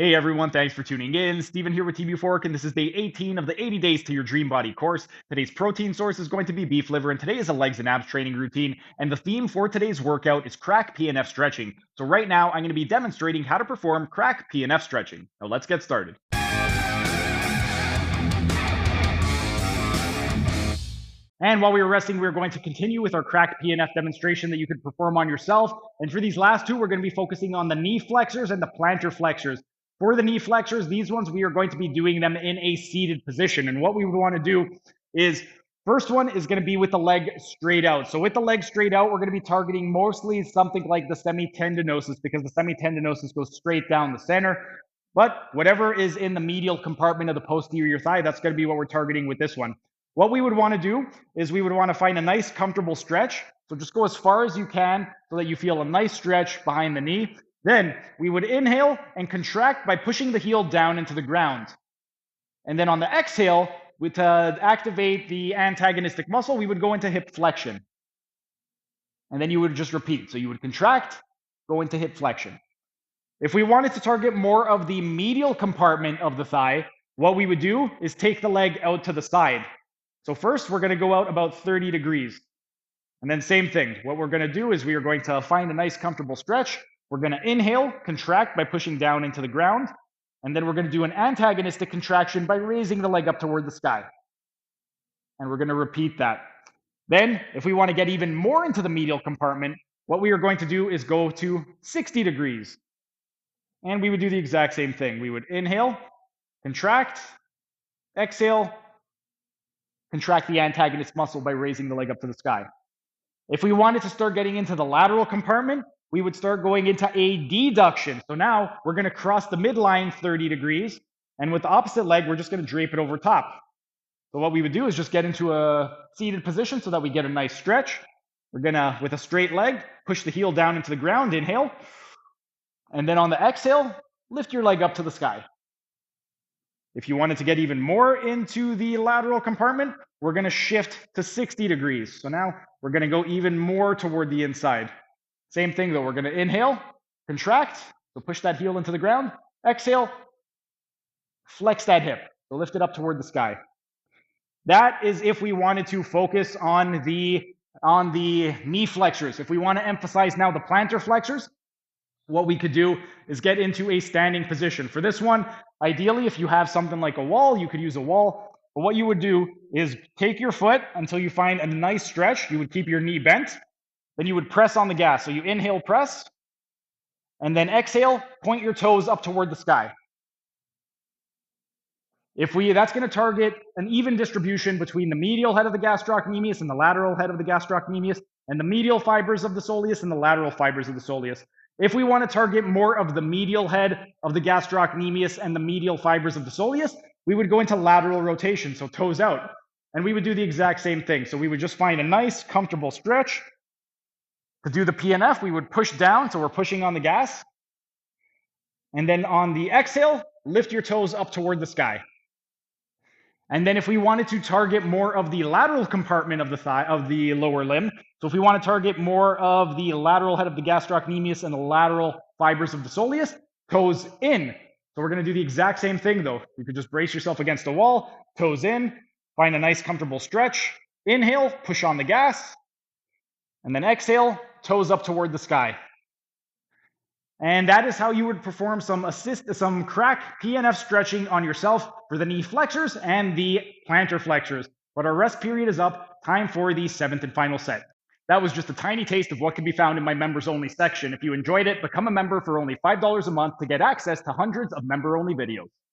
Hey everyone, thanks for tuning in. Steven here with TB Fork, and this is day 18 of the 80 Days to Your Dream Body course. Today's protein source is going to be beef liver, and today is a legs and abs training routine. And the theme for today's workout is CRAC PNF stretching. So right now, I'm going to be demonstrating how to perform CRAC PNF stretching. Now let's get started. And while we were resting, we are going to continue with our CRAC PNF demonstration that you could perform on yourself. And for these last two, we're going to be focusing on the knee flexors and the plantar flexors. For the knee flexors, these ones, we are going to be doing them in a seated position. And what we would want to do is, first one is going to be with the leg straight out. So with the leg straight out, we're going to be targeting mostly something like the semitendinosus, because the semitendinosus goes straight down the center. But whatever is in the medial compartment of the posterior thigh, that's going to be what we're targeting with this one. What we would want to do is we would want to find a nice comfortable stretch. So just go as far as you can so that you feel a nice stretch behind the knee. Then we would inhale and contract by pushing the heel down into the ground. And then on the exhale, to activate the antagonistic muscle, we would go into hip flexion. And then you would just repeat. So you would contract, go into hip flexion. If we wanted to target more of the medial compartment of the thigh, what we would do is take the leg out to the side. So first, we're going to go out about 30 degrees. And then same thing. What we're going to do is we are going to find a nice comfortable stretch. We're going to inhale, contract by pushing down into the ground. And then we're going to do an antagonistic contraction by raising the leg up toward the sky. And we're going to repeat that. Then, if we want to get even more into the medial compartment, what we are going to do is go to 60 degrees. And we would do the exact same thing. We would inhale, contract, exhale, contract the antagonist muscle by raising the leg up to the sky. If we wanted to start getting into the lateral compartment, we would start going into a deduction. So now we're going to cross the midline 30 degrees, and with the opposite leg, we're just going to drape it over top. So what we would do is just get into a seated position so that we get a nice stretch. We're going to, with a straight leg, push the heel down into the ground, inhale, and then on the exhale, lift your leg up to the sky. If you wanted to get even more into the lateral compartment, we're going to shift to 60 degrees. So now we're going to go even more toward the inside. Same thing though, we're going to inhale, contract, so push that heel into the ground, exhale, flex that hip, so lift it up toward the sky. That is if we wanted to focus on the knee flexors. If we want to emphasize now the plantar flexors, what we could do is get into a standing position. For this one, ideally, if you have something like a wall, you could use a wall. But what you would do is take your foot until you find a nice stretch. You would keep your knee bent. Then you would press on the gas. So you inhale, press, and then exhale, point your toes up toward the sky. That's going to target an even distribution between the medial head of the gastrocnemius and the lateral head of the gastrocnemius, and the medial fibers of the soleus and the lateral fibers of the soleus. If we want to target more of the medial head of the gastrocnemius and the medial fibers of the soleus, we would go into lateral rotation, so toes out. And we would do the exact same thing. So we would just find a nice, comfortable stretch. To do the PNF, we would push down, so we're pushing on the gas. And then on the exhale, lift your toes up toward the sky. And then if we wanted to target more of the lateral compartment of the thigh, of the lower limb, so if we want to target more of the lateral head of the gastrocnemius and the lateral fibers of the soleus, toes in. So we're going to do the exact same thing though. You could just brace yourself against a wall, toes in, find a nice comfortable stretch, inhale, push on the gas, and then exhale, toes up toward the sky. And that is how you would perform some CRAC PNF stretching on yourself for the knee flexors and the plantar flexors. But our rest period is up. Time for the 7th and final set. That was just a tiny taste of what can be found in my members only section. If you enjoyed it, become a member for only $5 a month to get access to hundreds of member only videos.